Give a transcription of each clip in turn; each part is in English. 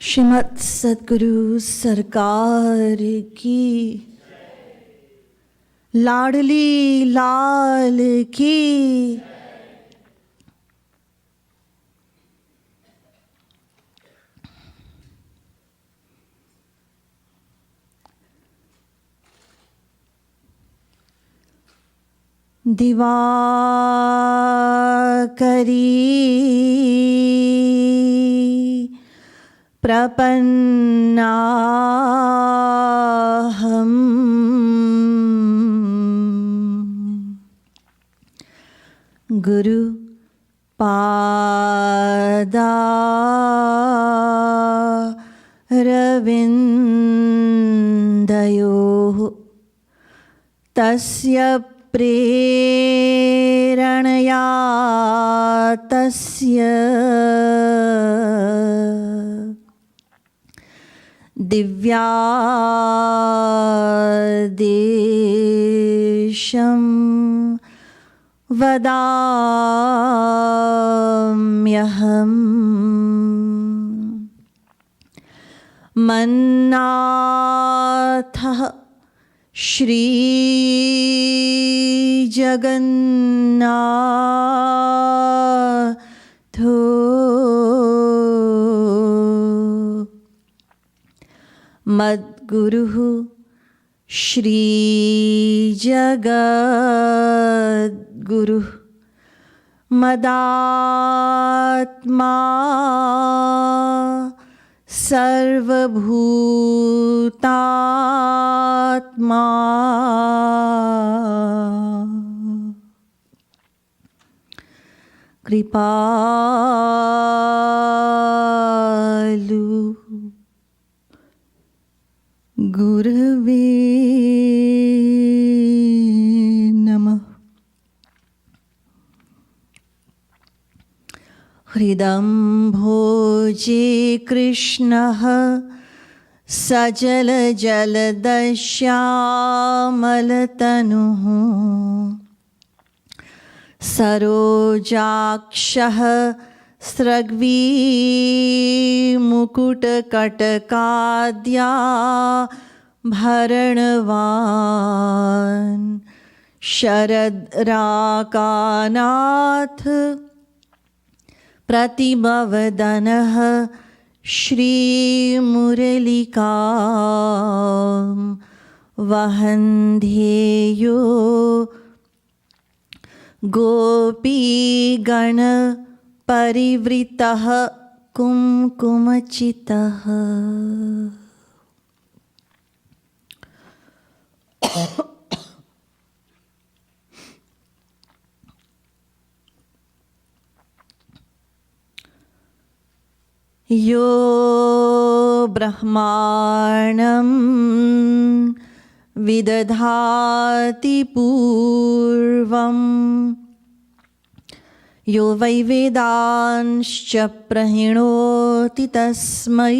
श्रीमद् सद्गुरु सरकार की, लाडली लाल की। दिवाकरी प्रपन्नाहम् गुरु पादारविन्दयोः तस्य प्रेरणया तस्य दिव्यादेशं वदाम्यहम्। मन्नाथः श्री जगन्नाथो मद्गुरुः श्री जगद्गुरुः मदात्मा सर्वभूतात्मा कृपालु गुरवे नमः। हृदम्भोजे कृष्णः सजलजलदश्यामलतनुः सरोजाक्षः स्रग्वी मुकुटकटकाद्याभरणवान् शरद्राकानाथ प्रतिभवदनः श्रीमुरलिकां वहन्ध्येयो गोपीगण परिवृतः कुङ्कुमचितः। यो ब्रह्माणं विदधाति पूर्वं यो वै वेदांश्च प्रहिणोति तस्मै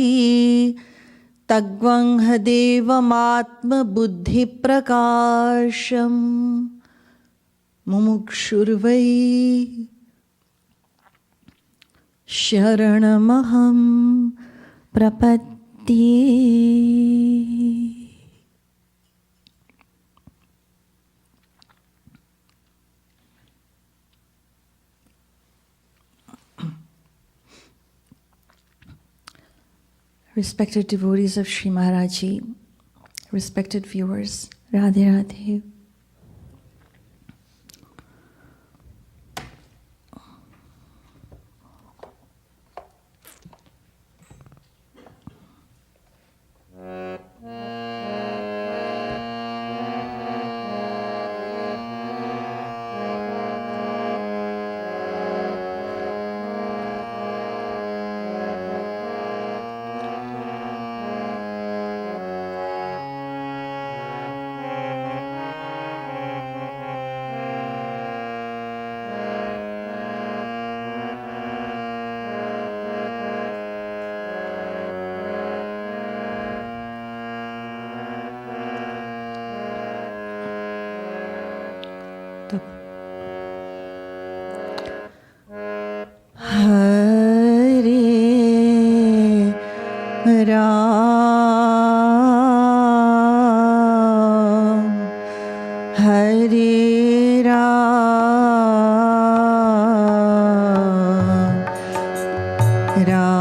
तद्वंह देवमात्मबुद्धिप्रकाशं मुमुक्षुर्वै शरणमहं प्रपद्ये। Respected devotees of Sri Maharaj Ji, respected viewers, Radhe Radhe. Ram, Hare Ram, Ram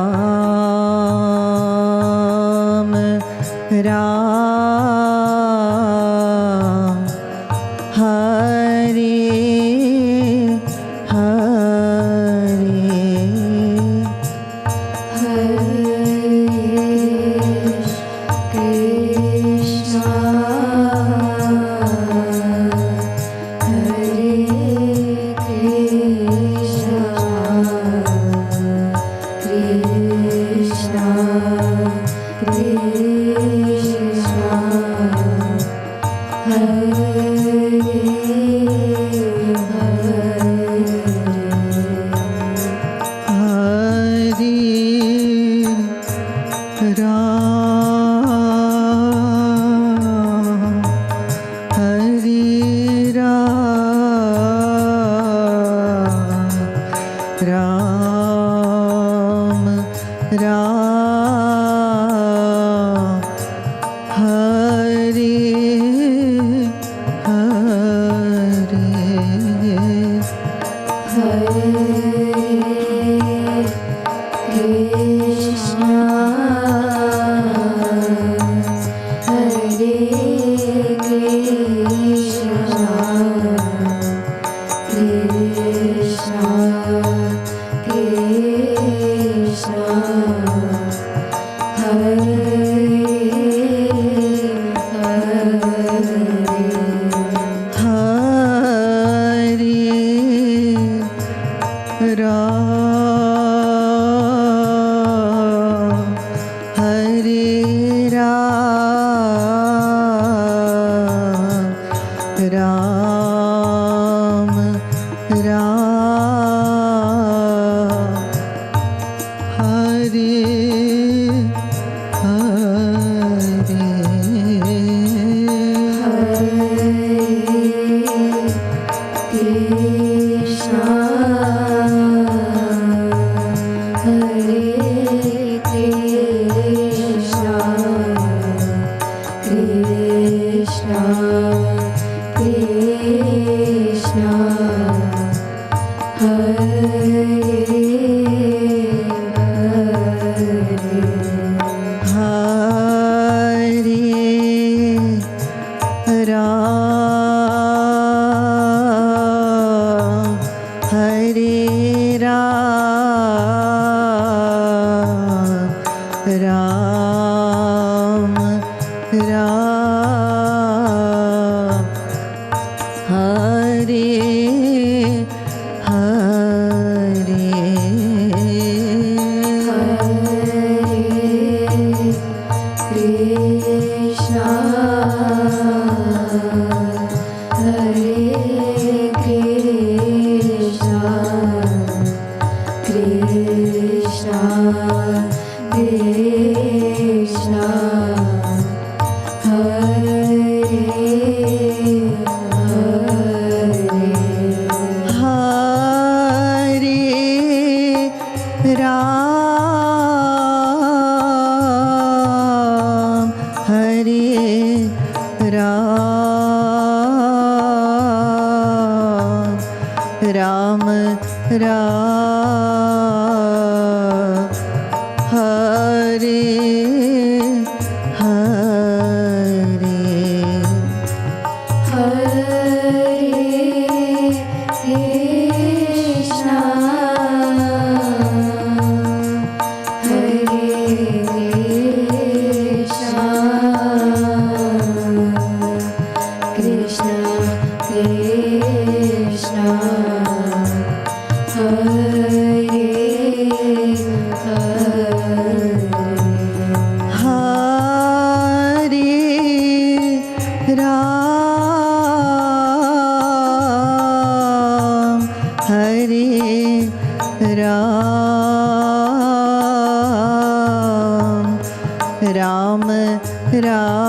Ram,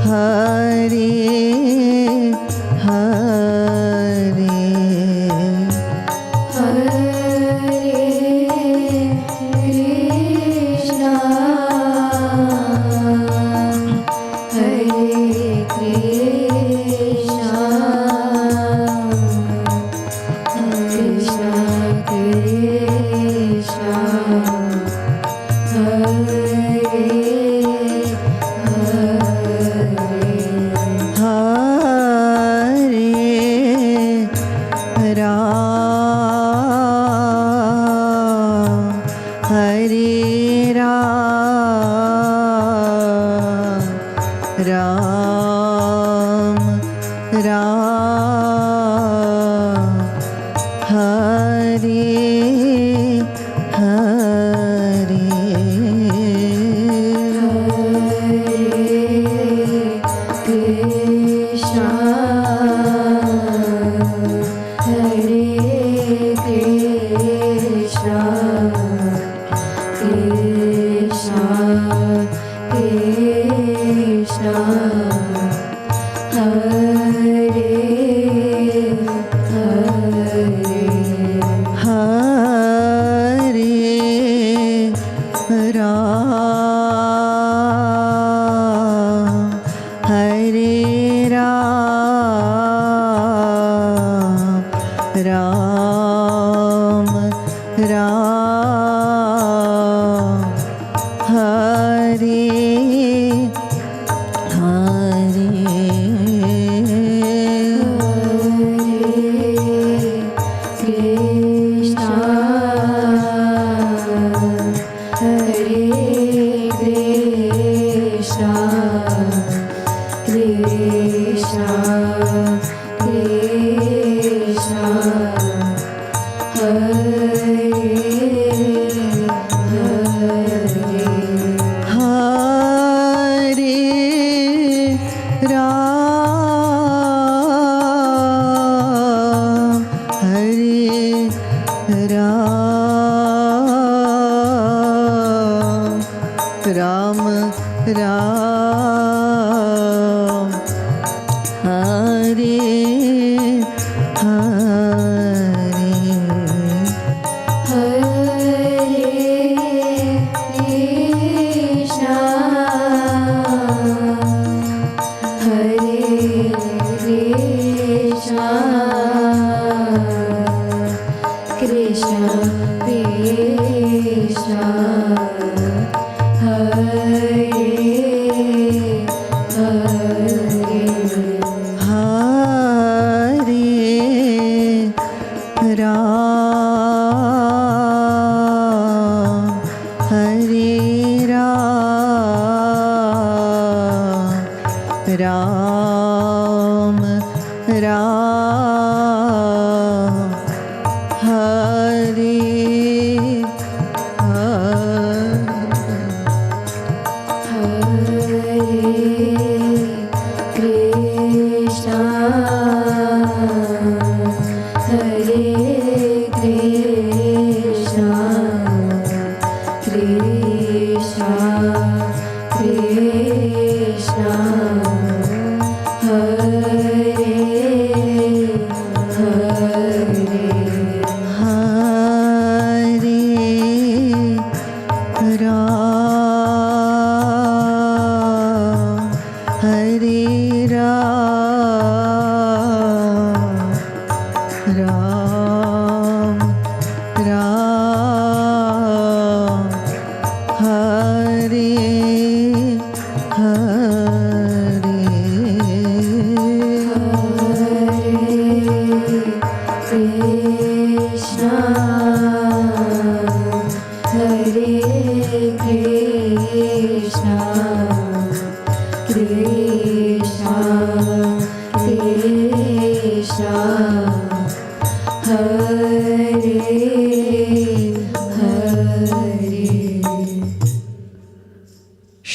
Hare Hare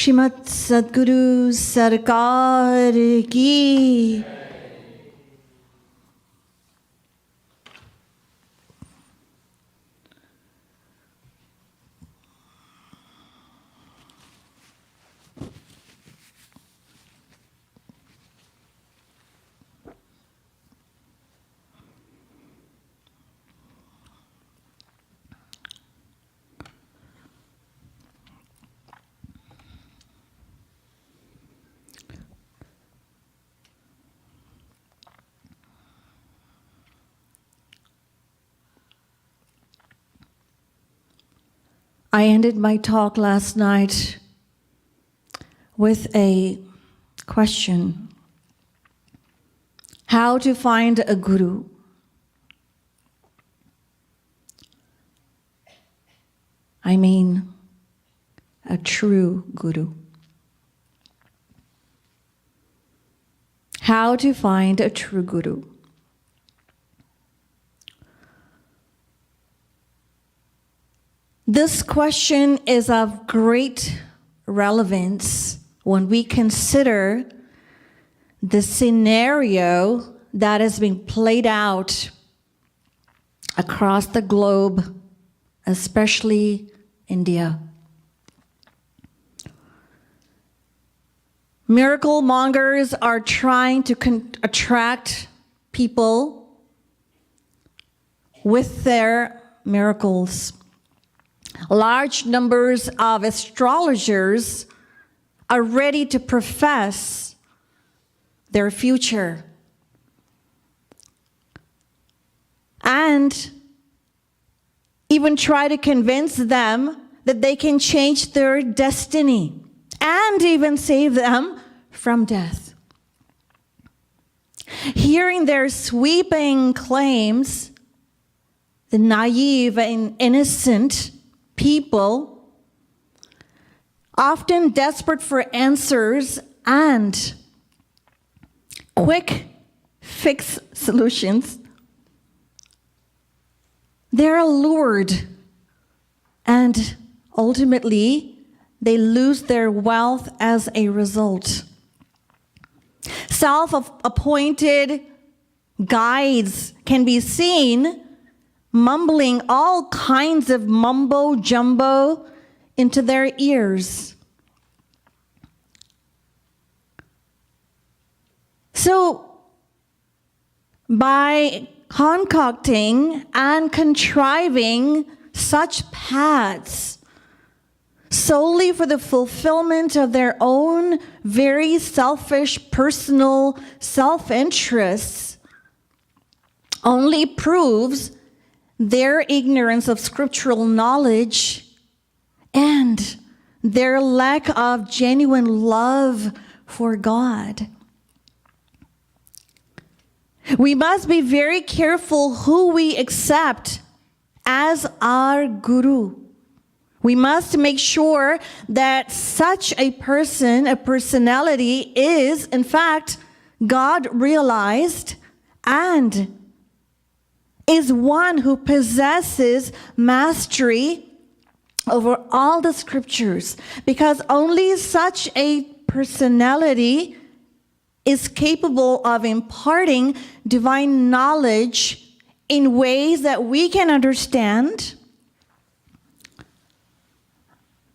Shrimad सद्गुरु सरकार की। I ended my talk last night with a question: how to find a guru? I mean, a true guru. How to find a true guru. This question is of great relevance when we consider the scenario that is being played out across the globe, especially India. Miracle mongers are trying to attract people with their miracles. Large numbers of astrologers are ready to profess their future and even try to convince them that they can change their destiny and even save them from death. Hearing their sweeping claims, the naive and innocent people, often desperate for answers and quick fix solutions, they're allured and ultimately they lose their wealth as a result. Self-appointed guides can be seen mumbling all kinds of mumbo jumbo into their ears. So, by concocting and contriving such paths solely for the fulfillment of their own very selfish personal self-interests only proves their ignorance of scriptural knowledge and their lack of genuine love for God. We must be very careful who we accept as our guru. We must make sure that such a person, a personality, is in fact God realized and is one who possesses mastery over all the scriptures, because only such a personality is capable of imparting divine knowledge in ways that we can understand,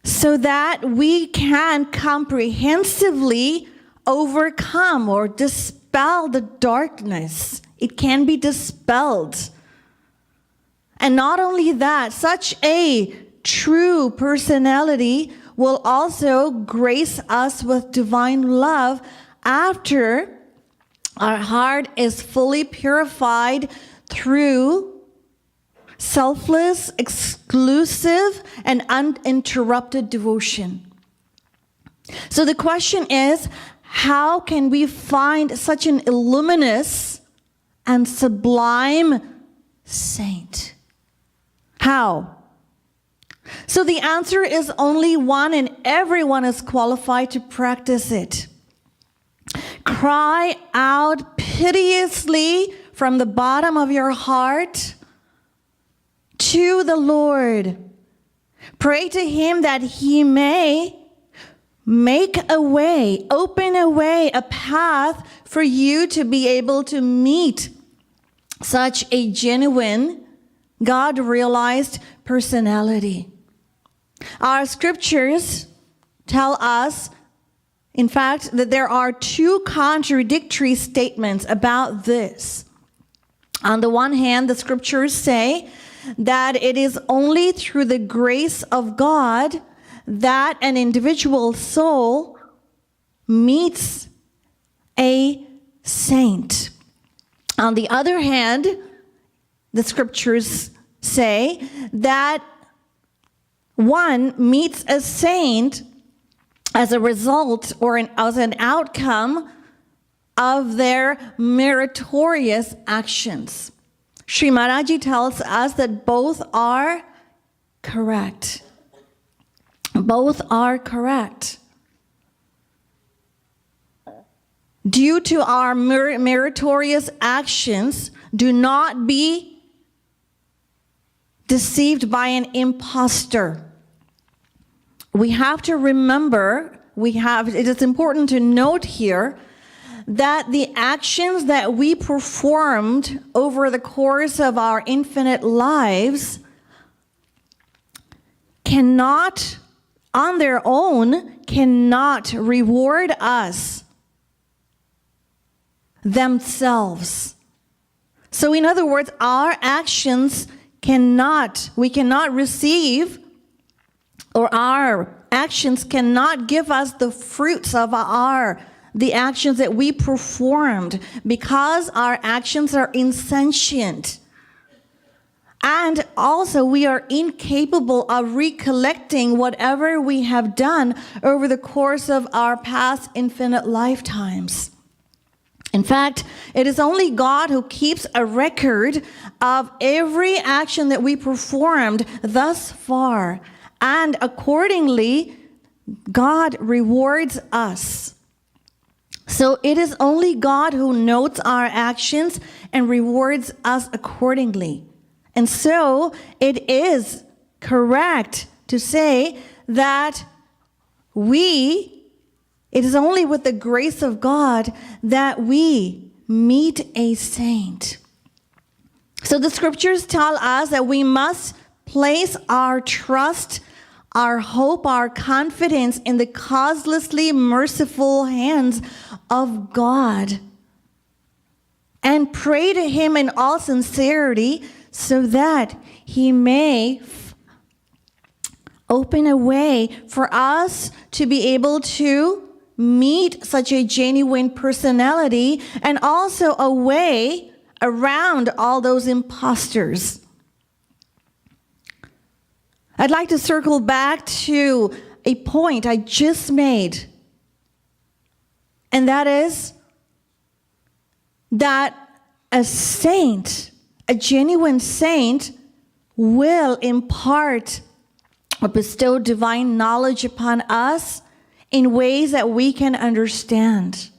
so that we can comprehensively overcome or dispel the darkness. It can be dispelled. And not only that, such a true personality will also grace us with divine love after our heart is fully purified through selfless, exclusive, and uninterrupted devotion. So the question is, how can we find such an illuminous and sublime saint? How? So the answer is only one, and everyone is qualified to practice it. Cry out piteously from the bottom of your heart to the Lord. Pray to Him that He may make a way, open a way, a path for you to be able to meet such a genuine, God-realized personality. Our scriptures tell us, in fact, that there are two contradictory statements about this. On the one hand, the scriptures say that it is only through the grace of God that an individual soul meets a saint. On the other hand, the scriptures say that one meets a saint as a result or as an outcome of their meritorious actions. Sri Maharaji tells us that both are correct. Both are correct. due to our meritorious actions, do not be deceived by an impostor. We have to remember, it is important to note here that the actions that we performed over the course of our infinite lives cannot, on their own, cannot reward us themselves. So in other words, our actions we cannot receive, or our actions cannot give us the fruits of the actions that we performed, because our actions are insentient. And also we are incapable of recollecting whatever we have done over the course of our past infinite lifetimes. In fact, it is only God who keeps a record of every action that we performed thus far. And accordingly, God rewards us. So it is only God who notes our actions and rewards us accordingly. And so it is correct to say that it is only with the grace of God that we meet a saint. So the scriptures tell us that we must place our trust, our hope, our confidence in the causelessly merciful hands of God, and pray to Him in all sincerity so that He may open a way for us to be able to meet such a genuine personality, and also a way around all those imposters. I'd like to circle back to a point I just made, and that is that a saint, a genuine saint, will impart or bestow divine knowledge upon us in ways that we can understand.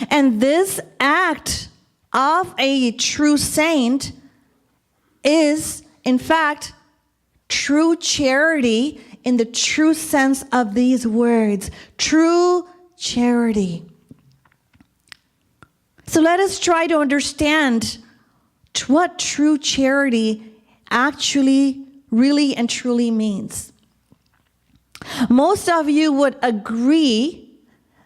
And this act of a true saint is, in fact, true charity in the true sense of these words. True charity. So let us try to understand what true charity actually, really and truly means. Most of you would agree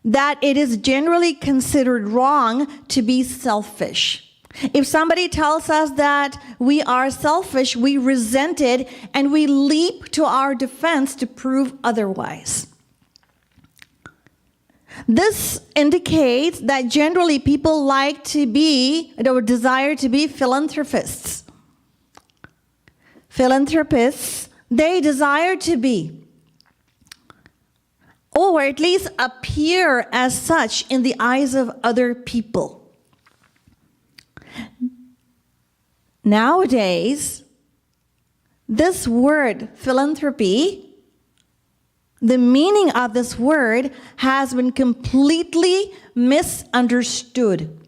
that it is generally considered wrong to be selfish. If somebody tells us that we are selfish, we resent it and we leap to our defense to prove otherwise. This indicates that generally people like to be, or desire to be, philanthropists. Philanthropists, they desire to be, or at least appear as such in the eyes of other people. Nowadays, this word, philanthropy, the meaning of this word has been completely misunderstood.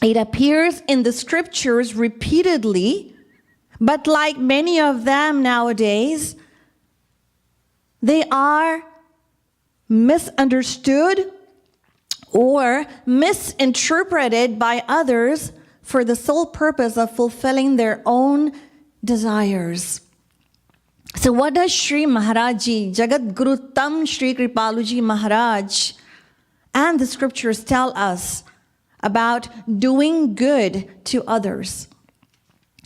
It appears in the scriptures repeatedly, but like many of them nowadays, they are misunderstood or misinterpreted by others for the sole purpose of fulfilling their own desires. So what does Shree Maharaj Ji, Jagadguru Shree Kripalu Ji Maharaj, and the scriptures tell us about doing good to others?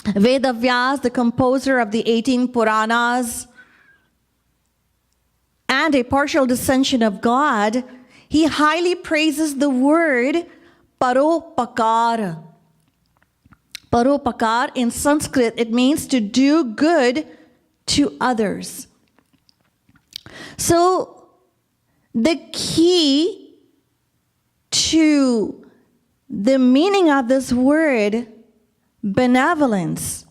Vedavyas, the composer of the 18 Puranas, and a partial descension of God, he highly praises the word paropakar. Paropakar in Sanskrit, it means to do good to others. So the key to the meaning of this word, benevolence,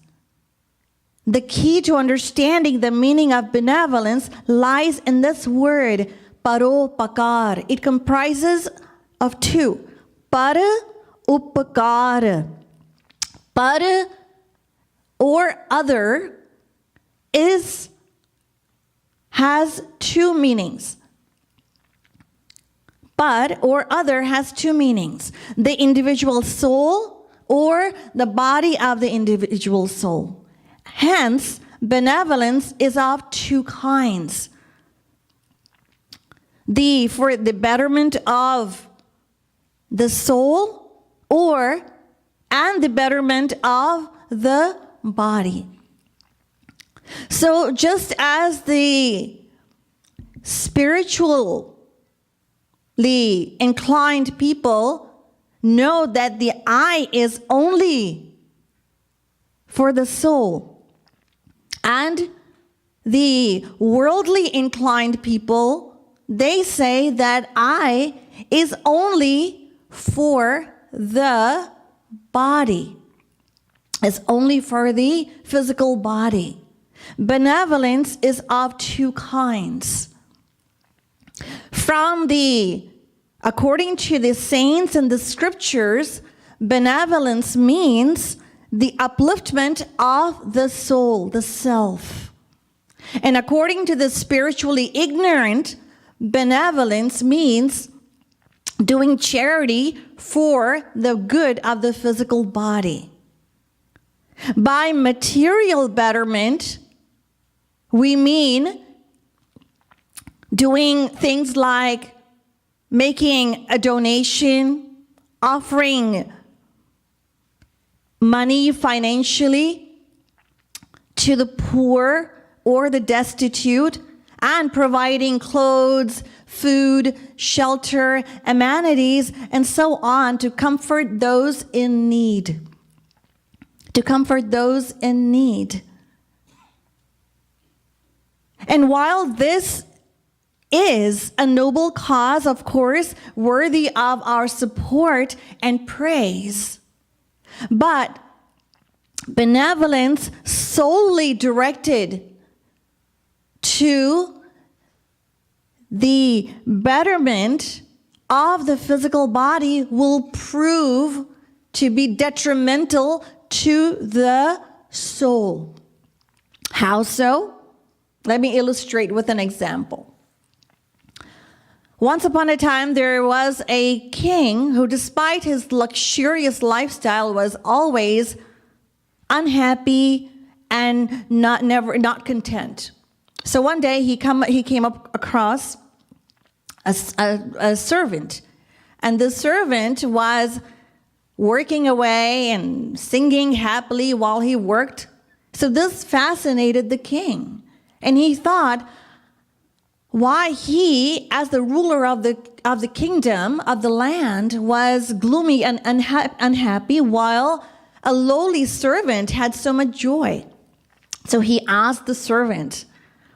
the key to understanding the meaning of benevolence lies in this word, paropakar. It comprises of two. Par upakar. Par or other has two meanings. Par or other has two meanings. The individual soul or the body of the individual soul. Hence, benevolence is of two kinds. For the betterment of the soul and the betterment of the body. So just as the spiritually inclined people know that the eye is only for the soul, and the worldly inclined people, they say that eye is only for the body. It's only for the physical body. Benevolence is of two kinds. According to the saints and the scriptures, benevolence means the upliftment of the soul, the self. And according to the spiritually ignorant, benevolence means doing charity for the good of the physical body. By material betterment, we mean doing things like making a donation, offering money financially to the poor or the destitute, and providing clothes, food, shelter, amenities, and so on to comfort those in need. To comfort those in need. And while this is a noble cause, of course, worthy of our support and praise, but benevolence solely directed to the betterment of the physical body will prove to be detrimental to the soul. How so? Let me illustrate with an example. Once upon a time, there was a king who, despite his luxurious lifestyle, was always unhappy and not content. So one day he came across a servant, and the servant was working away and singing happily while he worked. So this fascinated the king, and he thought, why he, as the ruler of the kingdom, of the land, was gloomy and unhappy, while a lowly servant had so much joy. So he asked the servant,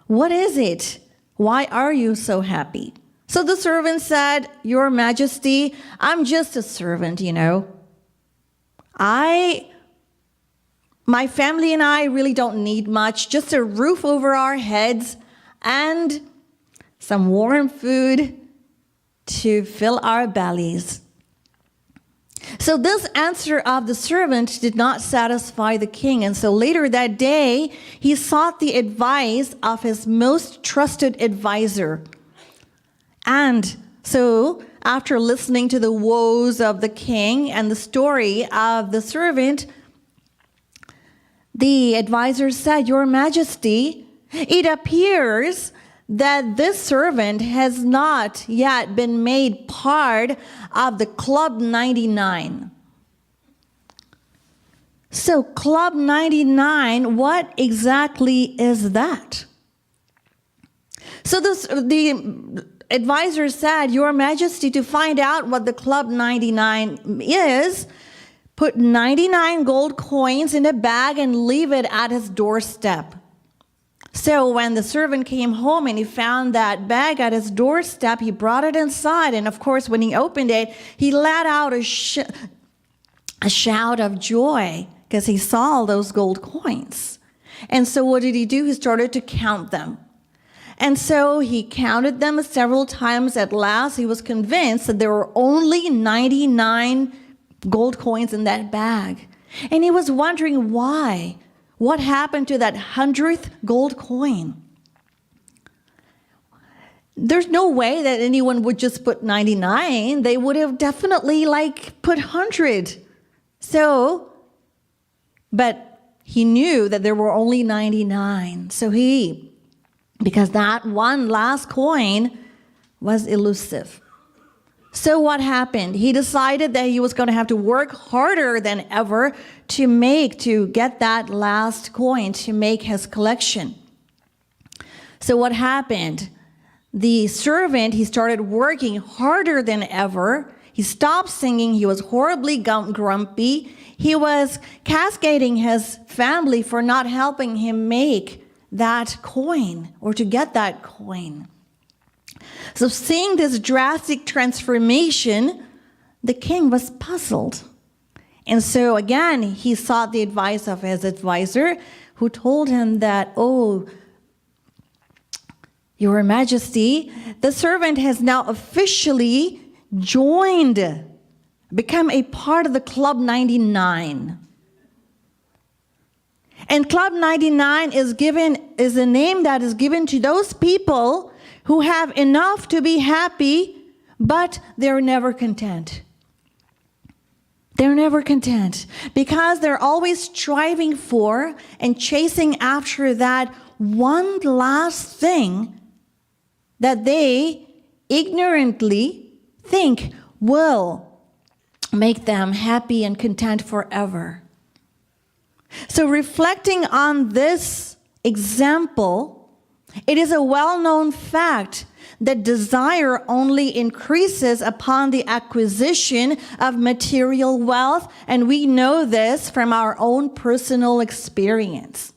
"What is it? Why are you so happy?" So the servant said, "Your Majesty, I'm just a servant, you know. My family and I really don't need much, just a roof over our heads and some warm food to fill our bellies." So this answer of the servant did not satisfy the king. And so later that day, he sought the advice of his most trusted advisor. And so after listening to the woes of the king and the story of the servant, the advisor said, "Your Majesty, it appears that this servant has not yet been made part of the Club 99. So Club 99, what exactly is that? So the advisor said, "Your Majesty, to find out what the Club 99 is, put 99 gold coins in a bag and leave it at his doorstep." So when the servant came home and he found that bag at his doorstep, he brought it inside. And of course, when he opened it, he let out a shout of joy because he saw all those gold coins. And so what did he do? He started to count them. And so he counted them several times. At last, he was convinced that there were only 99 gold coins in that bag. And he was wondering why. What happened to that 100th gold coin? There's no way that anyone would just put 99. They would have definitely put 100. But he knew that there were only 99. Because that one last coin was elusive. So what happened? He decided that he was going to have to work harder than ever to get that last coin, to make his collection. So what happened? The servant, he started working harder than ever. He stopped singing. He was horribly grumpy. He was cascading his family for not helping him make that coin or to get that coin. So seeing this drastic transformation, the king was puzzled. And so again, he sought the advice of his advisor, who told him that, "Oh, Your Majesty, the servant has now officially become a part of the Club 99. And Club 99 is a name that is given to those people who have enough to be happy, but they're never content. They're never content because they're always striving for and chasing after that one last thing that they ignorantly think will make them happy and content forever." So reflecting on this example, it is a well-known fact that desire only increases upon the acquisition of material wealth, and we know this from our own personal experience.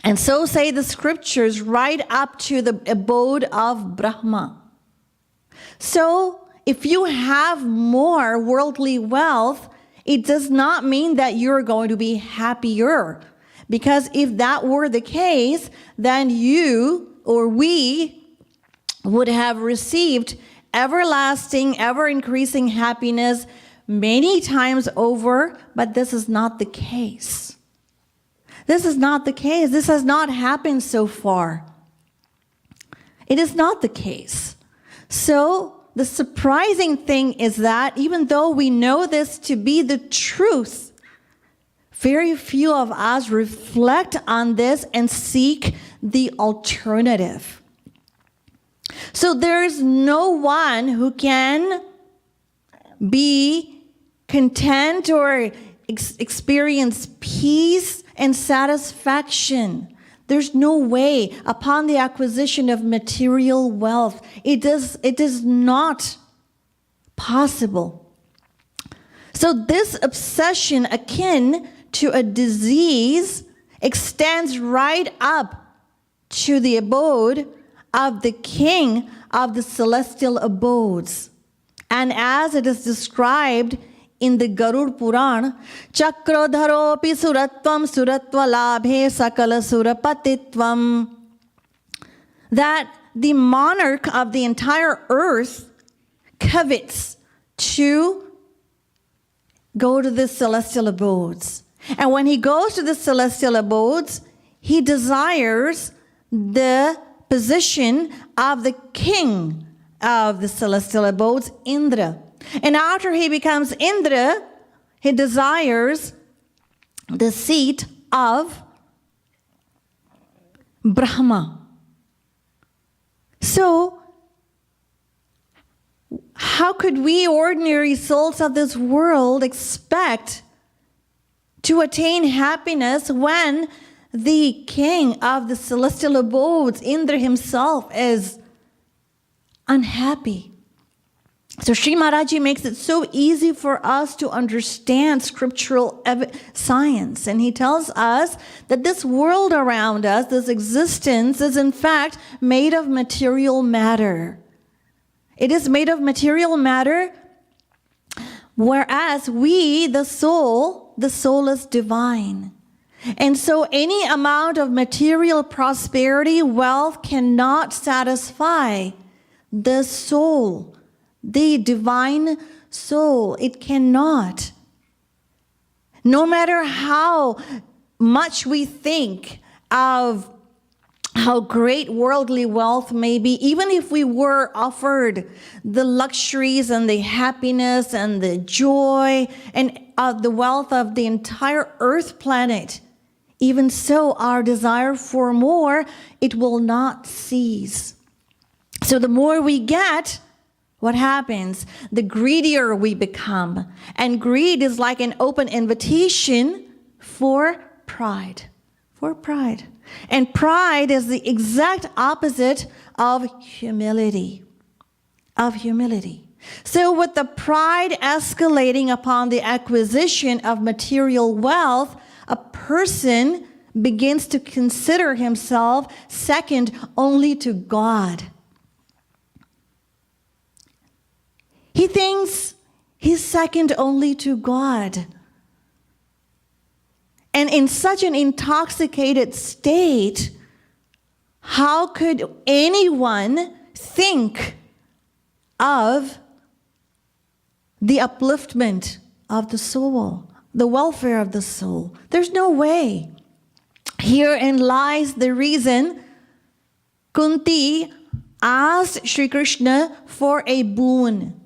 And so say the scriptures, right up to the abode of Brahma. So if you have more worldly wealth, it does not mean that you're going to be happier. Because if that were the case, then you or we would have received everlasting, ever-increasing happiness many times over, but this is not the case. This is not the case. This has not happened so far. It is not the case. So the surprising thing is that even though we know this to be the truth, very few of us reflect on this and seek the alternative. So there is no one who can be content or experience peace and satisfaction. There's no way upon the acquisition of material wealth. It is not possible. So this obsession, akin to a disease, extends right up to the abode of the king of the celestial abodes. And as it is described in the Garud Puran, Chakrodharopi suratvam suratva labhe sakala surapatitvam, that the monarch of the entire earth covets to go to the celestial abodes. And when he goes to the celestial abodes, he desires the position of the king of the celestial abodes, Indra. And after he becomes Indra, he desires the seat of Brahma. So, how could we ordinary souls of this world expect to attain happiness when the king of the celestial abodes, Indra himself, is unhappy? So Sri Maharaji makes it so easy for us to understand scriptural science. And he tells us that this world around us, this existence, is in fact made of material matter. It is made of material matter, whereas we, the soul is divine. And so any amount of material prosperity, wealth cannot satisfy the soul, the divine soul. It cannot. No matter how much we think of how great worldly wealth may be, even if we were offered the luxuries and the happiness and the joy and the wealth of the entire earth planet, even so our desire for more, it will not cease. So the more we get, what happens? The greedier we become. And greed is like an open invitation for pride. For pride. And pride is the exact opposite of humility. Of humility. So with the pride escalating upon the acquisition of material wealth, a person begins to consider himself second only to God. He thinks he's second only to God. And in such an intoxicated state, how could anyone think of the upliftment of the soul, the welfare of the soul? There's no way. Herein lies the reason Kunti asked Sri Krishna for a boon.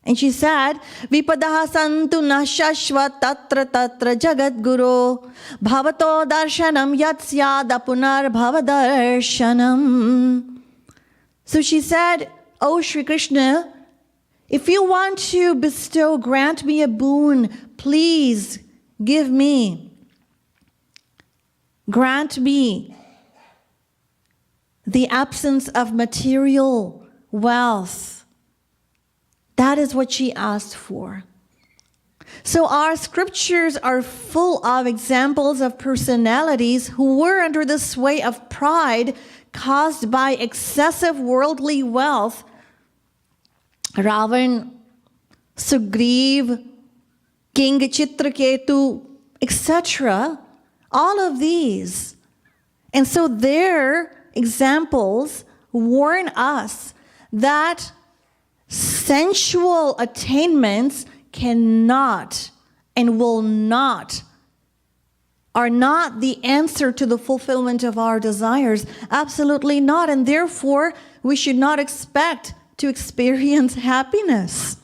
And she said, Vipadaha santu nashashva tatra tatra Jagadguru bhavato darshanam yatsyada punar bhavadarshanam. So she said, Oh Sri Krishna, if you want to bestow, grant me a boon, please give me, grant me the absence of material wealth. That is what she asked for. So our scriptures are full of examples of personalities who were under the sway of pride caused by excessive worldly wealth. Ravan, Sugriv, King Chitraketu, etc. All of these. And so their examples warn us that sensual attainments cannot and will not, are not the answer to the fulfillment of our desires. Absolutely not. And therefore, we should not expect to experience happiness.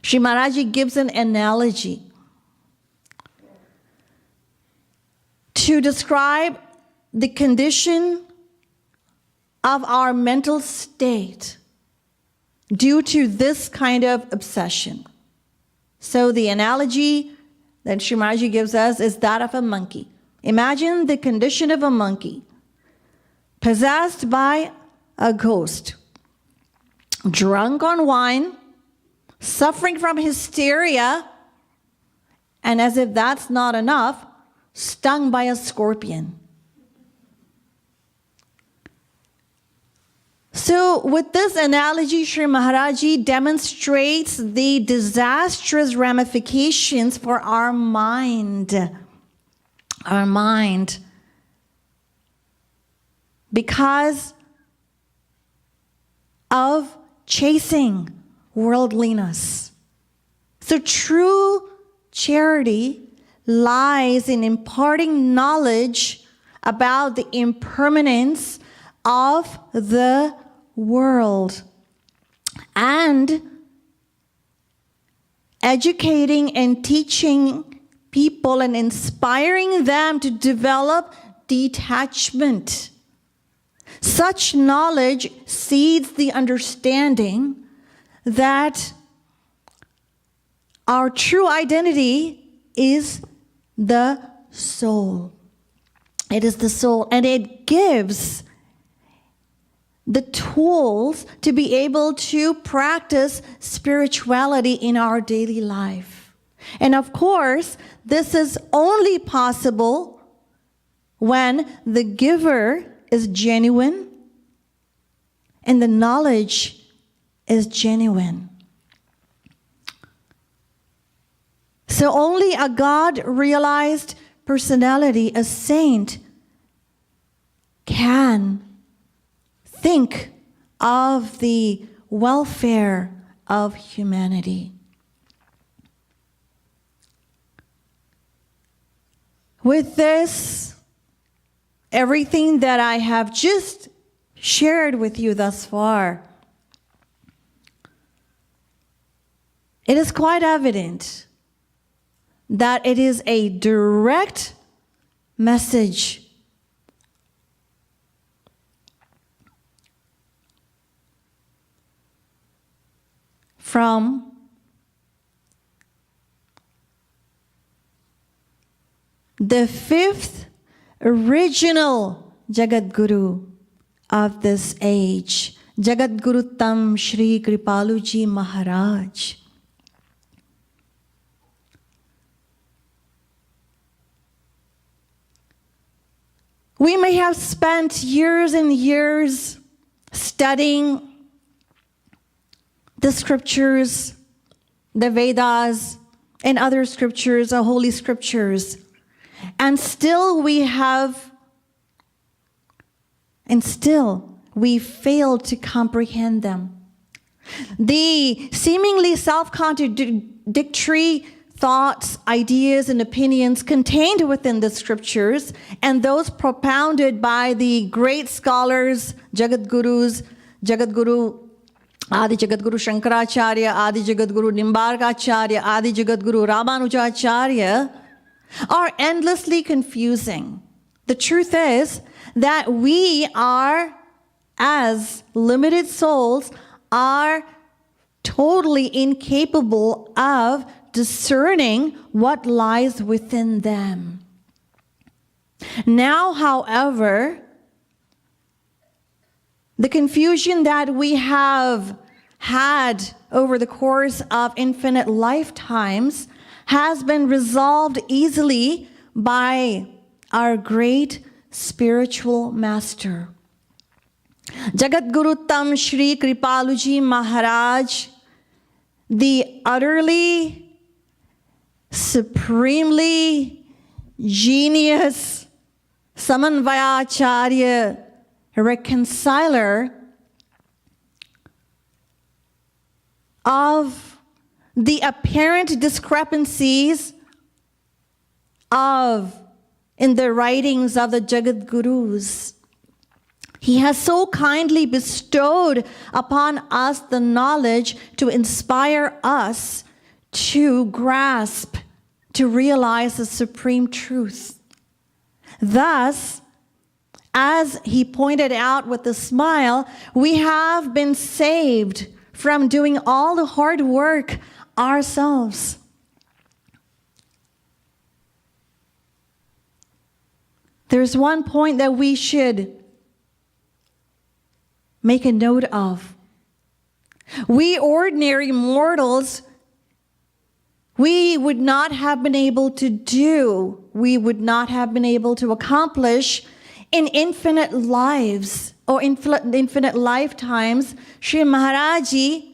Sri Maharaj gives an analogy to describe the condition of our mental state due to this kind of obsession. So the analogy that Sri Maharaj gives us is that of a monkey. Imagine the condition of a monkey possessed by a ghost, drunk on wine, suffering from hysteria, and as if that's not enough, stung by a scorpion. So with this analogy, Sri Maharaji demonstrates the disastrous ramifications for our mind. Our mind. Because of chasing worldliness. So true charity lies in imparting knowledge about the impermanence of the world and educating and teaching people and inspiring them to develop detachment. Such knowledge seeds the understanding that our true identity is the soul. It is the soul, and it gives the tools to be able to practice spirituality in our daily life. And of course, this is only possible when the giver is genuine and the knowledge is genuine. So only a God-realized personality, a saint, can think of the welfare of humanity. With this, everything that I have just shared with you thus far, it is quite evident that it is a direct message from the fifth original Jagadguru of this age, Jagadguru Shree Kripalu Ji Maharaj. We may have spent years and years studying the scriptures, the Vedas, and other scriptures, the holy scriptures, and still we fail to comprehend them. The seemingly self-contradictory thoughts, ideas, and opinions contained within the scriptures, and those propounded by the great scholars, Jagadgurus, Adi Jagadguru Shankaracharya, Adi Jagadguru Nimbargacharya, Adi Jagadguru Ramanujacharya, are endlessly confusing. The truth is that we are, as limited souls, are totally incapable of discerning what lies within them. Now, however, the confusion that we have had over the course of infinite lifetimes has been resolved easily by our great spiritual master. Jagadguru Shree Kripalu Ji Maharaj, the utterly, supremely genius Samanvayacharya, reconciler of the apparent discrepancies in the writings of the Jagadgurus. He has so kindly bestowed upon us the knowledge to inspire us to grasp, to realize the supreme truth. Thus, as he pointed out with a smile, we have been saved from doing all the hard work ourselves. There's one point that we should make a note of. We ordinary mortals, we would not have been able to do, we would not have been able to accomplish in infinite lives or infinite lifetimes. Sri Maharaji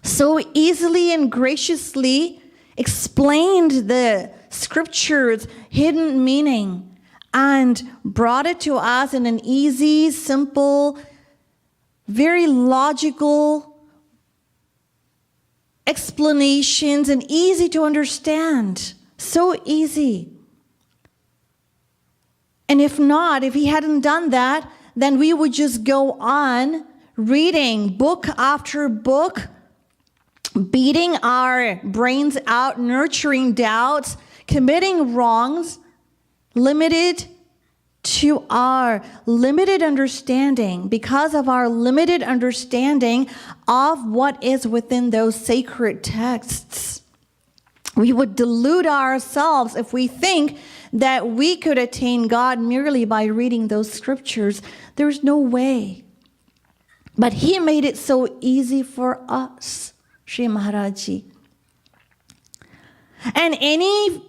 so easily and graciously explained the scriptures' hidden meaning and brought it to us in an easy, simple, very logical explanations and easy to understand. So easy. And if he hadn't done that, then we would just go on reading book after book, beating our brains out, nurturing doubts, committing wrongs, limited to our limited understanding, because of our limited understanding of what is within those sacred texts. We would delude ourselves if we think that we could attain God merely by reading those scriptures. There's no way. But he made it so easy for us, Sri Maharaji. And any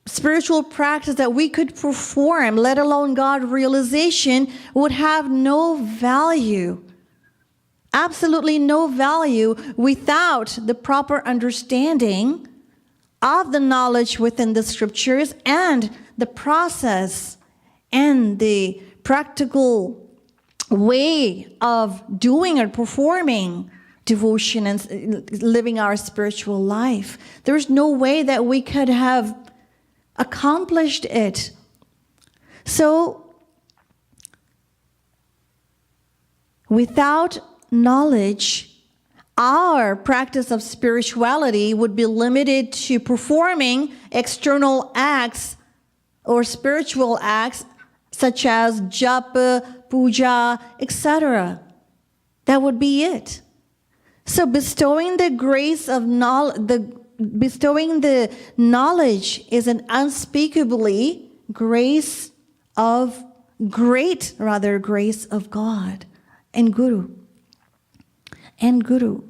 spiritual practice that we could perform, let alone God realization, would have no value. Absolutely no value without the proper understanding of the knowledge within the scriptures and the process and the practical way of doing or performing devotion and living our spiritual life. There's no way that we could have accomplished it. So, without knowledge, our practice of spirituality would be limited to performing external acts or spiritual acts such as japa, puja, etc. That would be it. So bestowing the grace of bestowing the knowledge is an unspeakably grace of God and Guru.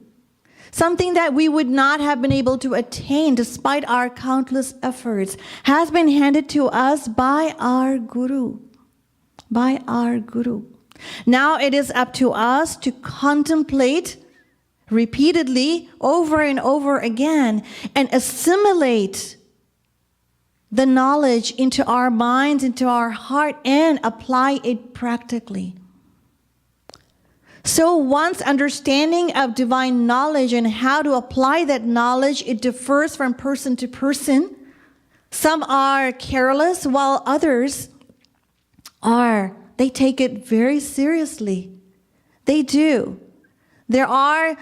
Something that we would not have been able to attain despite our countless efforts has been handed to us by our Guru. Now it is up to us to contemplate repeatedly over and over again and assimilate the knowledge into our minds, into our heart, and apply it practically. So one's understanding of divine knowledge and how to apply that knowledge, it differs from person to person. Some are careless, while others they take it very seriously. They do. There are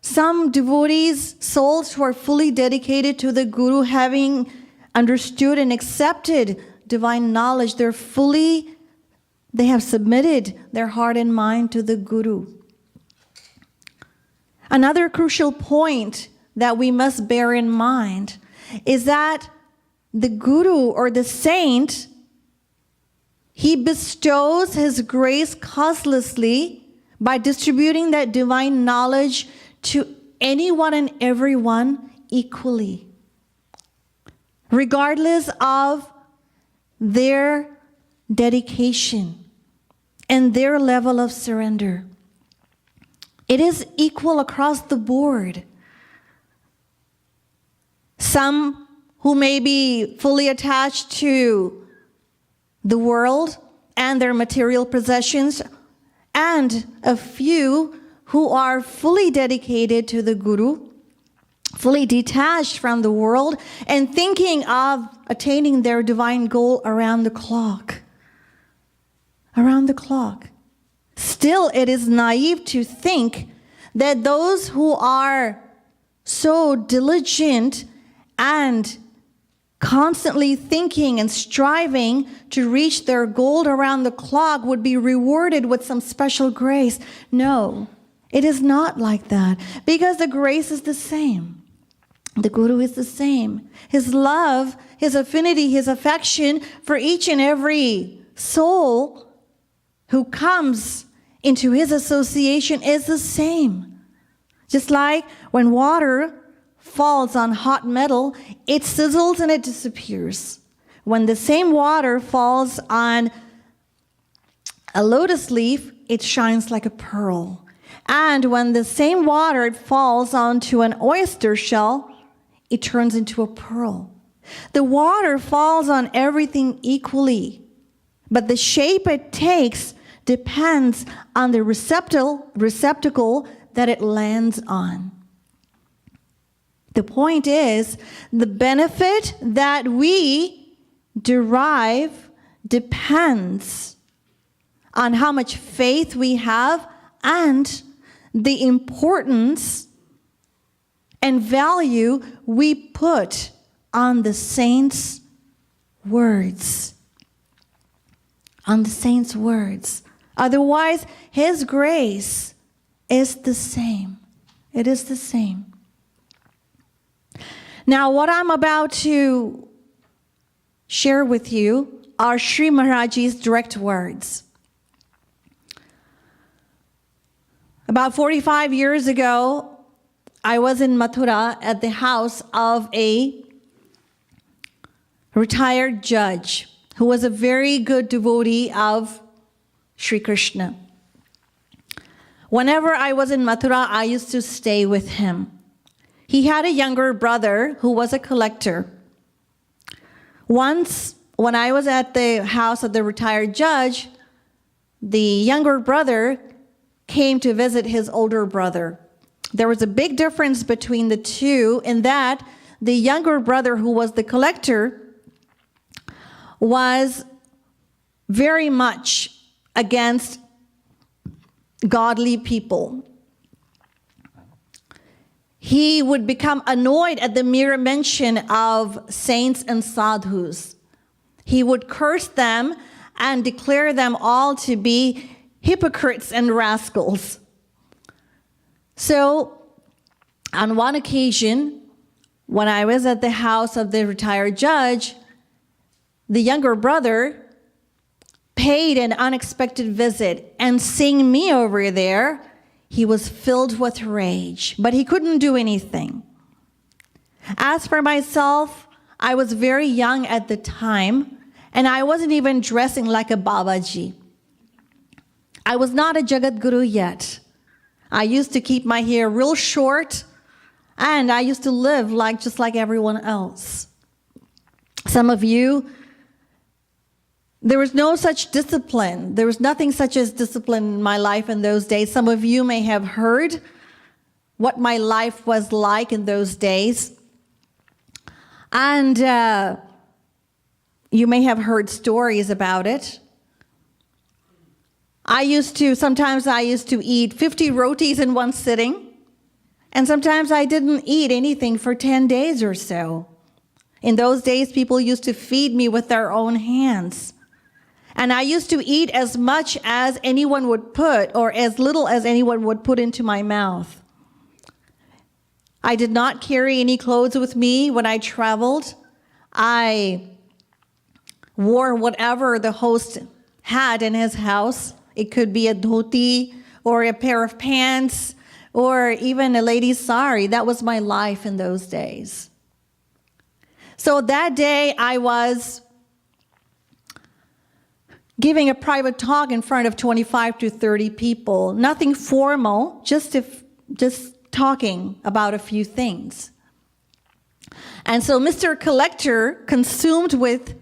some devotees, souls who are fully dedicated to the Guru, having understood and accepted divine knowledge. They have submitted their heart and mind to the Guru. Another crucial point that we must bear in mind is that the Guru or the saint, he bestows his grace causelessly by distributing that divine knowledge to anyone and everyone equally, regardless of their dedication and their level of surrender. It is equal across the board. Some who may be fully attached to the world and their material possessions, and a few who are fully dedicated to the Guru, fully detached from the world, and thinking of attaining their divine goal around the clock. Still, it is naive to think that those who are so diligent and constantly thinking and striving to reach their goal around the clock would be rewarded with some special grace. No, it is not like that, because the grace is the same. The Guru is the same. His love, his affinity, his affection for each and every soul who comes into his association is the same. Just like when water falls on hot metal, it sizzles and it disappears. When the same water falls on a lotus leaf, it shines like a pearl. And when the same water falls onto an oyster shell, it turns into a pearl. The water falls on everything equally, but the shape it takes depends on the receptacle that it lands on. The point is, the benefit that we derive depends on how much faith we have and the importance and value we put on the saint's words. Otherwise, his grace is the same. It is the same. Now, what I'm about to share with you are Shree Maharaj's direct words. About 45 years ago, I was in Mathura at the house of a retired judge who was a very good devotee of Sri Krishna. Whenever I was in Mathura, I used to stay with him. He had a younger brother who was a collector. Once when I was at the house of the retired judge, the younger brother came to visit his older brother. There was a big difference between the two in that the younger brother, who was the collector, was very much against godly people. He would become annoyed at the mere mention of saints and sadhus. He would curse them and declare them all to be hypocrites and rascals. So, on one occasion, when I was at the house of the retired judge, the younger brother paid an unexpected visit, and seeing me over there, he was filled with rage, but he couldn't do anything. As for myself, I was very young at the time, and I wasn't even dressing like a Babaji. I was not a Jagadguru yet. I used to keep my hair real short, and I used to live just like everyone else. Some of you, there was no such discipline. There was nothing such as discipline in my life in those days. Some of you may have heard what my life was like in those days. And you may have heard stories about it. Sometimes I used to eat 50 rotis in one sitting. And sometimes I didn't eat anything for 10 days or so. In those days, people used to feed me with their own hands. And I used to eat as much as anyone would put, or as little as anyone would put into my mouth. I did not carry any clothes with me when I traveled. I wore whatever the host had in his house. It could be a dhoti, or a pair of pants, or even a lady's sari. That was my life in those days. So that day I was giving a private talk in front of 25 to 30 people. Nothing formal, just talking about a few things. And so Mr. Collector, consumed with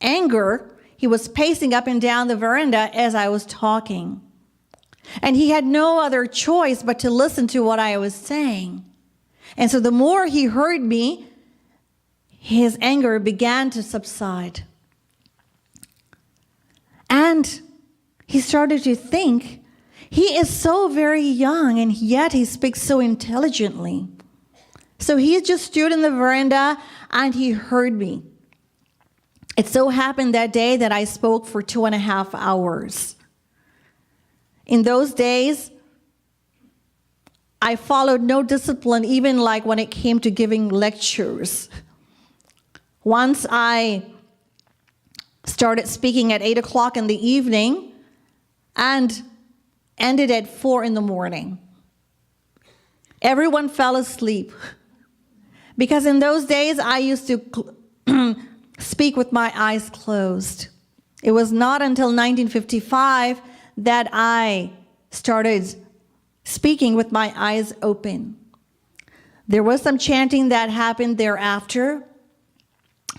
anger, he was pacing up and down the veranda as I was talking. And he had no other choice but to listen to what I was saying. And so the more he heard me, his anger began to subside. And he started to think, he is so very young, and yet he speaks so intelligently. So he just stood in the veranda and he heard me. It so happened that day that I spoke for 2.5 hours. In those days, I followed no discipline, even like when it came to giving lectures. Once I started speaking at 8 o'clock in the evening and ended at 4 in the morning. Everyone fell asleep. Because in those days, I used to speak with my eyes closed. It was not until 1955 that I started speaking with my eyes open. There was some chanting that happened thereafter.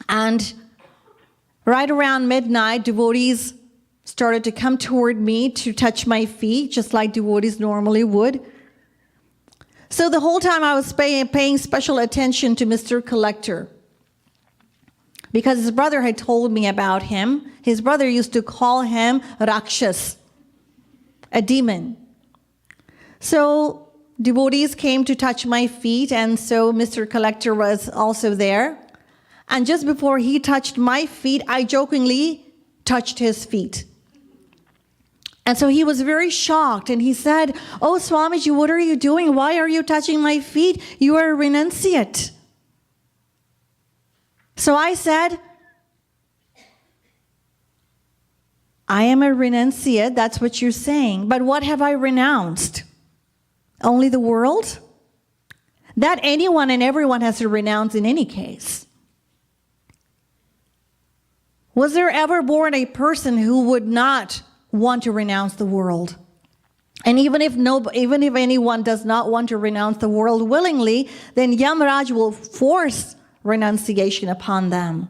And right around midnight, devotees started to come toward me to touch my feet, just like devotees normally would. So the whole time I was paying special attention to Mr. Collector, because his brother had told me about him. His brother used to call him Rakshas, a demon. So devotees came to touch my feet, and so Mr. Collector was also there. And just before he touched my feet, I jokingly touched his feet. And so he was very shocked, and he said, "Oh, Swamiji, what are you doing? Why are you touching my feet? You are a renunciate." So I said, "I am a renunciate, that's what you're saying. But what have I renounced? Only the world? That anyone and everyone has to renounce in any case. Was there ever born a person who would not want to renounce the world? And even if anyone does not want to renounce the world willingly, then Yamaraj will force renunciation upon them.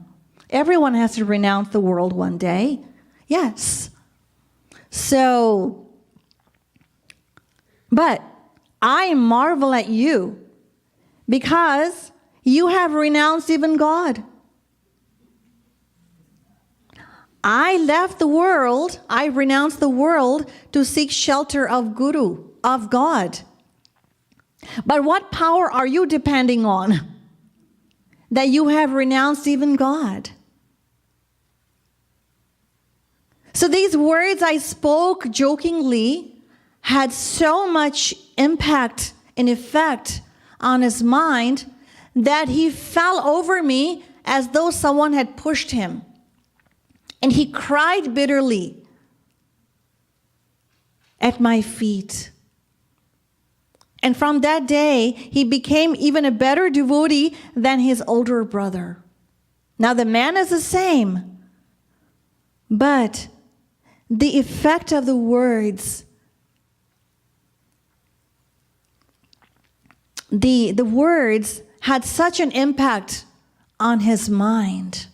Everyone has to renounce the world one day. Yes. So, but I marvel at you because you have renounced even God. I left the world, I renounced the world to seek shelter of Guru, of God. But what power are you depending on that you have renounced even God? So these words I spoke jokingly had so much impact and effect on his mind that he fell over me as though someone had pushed him. And he cried bitterly at my feet. And from that day, he became even a better devotee than his older brother. Now the man is the same, but the effect of the words, the words had such an impact on his mind.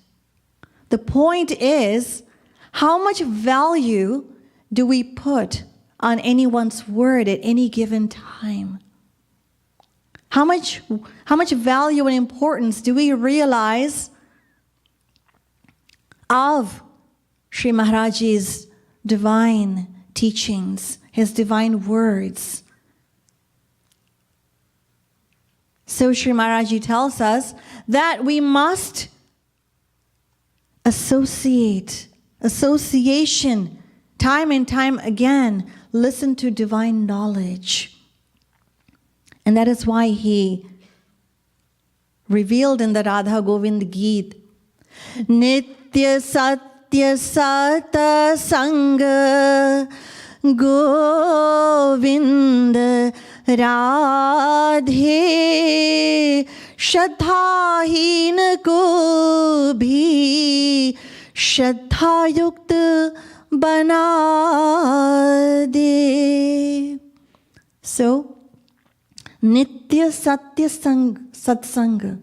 The point is, how much value do we put on anyone's word at any given time? How much value and importance do we realize of Sri Maharaj's divine teachings, his divine words? So Sri Maharaj tells us that we must association, time and time again, listen to divine knowledge. And that is why he revealed in the Radha Govind Geet, Nitya Satya Sata Sangha Govinda Radhe Shraddhahin ko bhi Shraddha Yukta bana de. So, Nitya Satya Satsanga,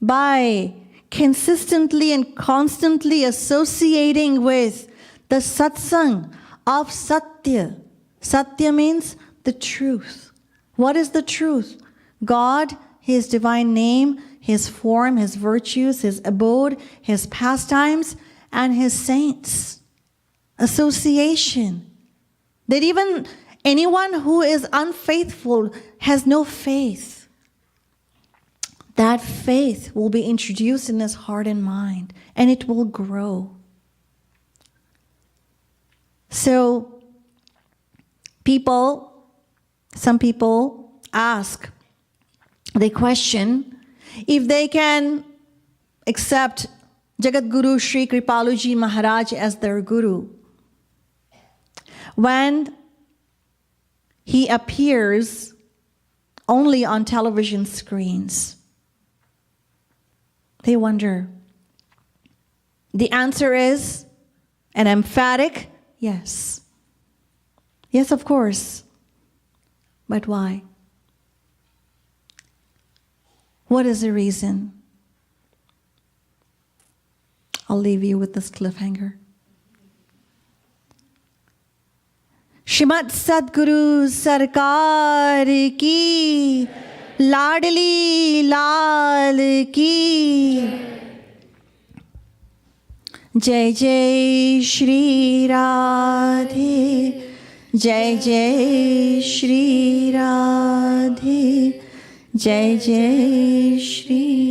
by consistently and constantly associating with the satsang of Satya. Satya means the truth. What is the truth? God, his divine name, his form, his virtues, his abode, his pastimes, and his saints. Association. That even anyone who is unfaithful has no faith. That faith will be introduced in his heart and mind, and it will grow. So, some people ask, they question if they can accept Jagadguru Shree Kripaluji Maharaj as their guru when he appears only on television screens. They wonder. The answer is an emphatic yes. Yes, of course. But why? What is the reason? I'll leave you with this cliffhanger. Shrimat Sadguru Sarkar ki, Ladli Lal ki, Jai Jai Shri Radhe, Jai Jai Shri Radhe, Jai Jai Shri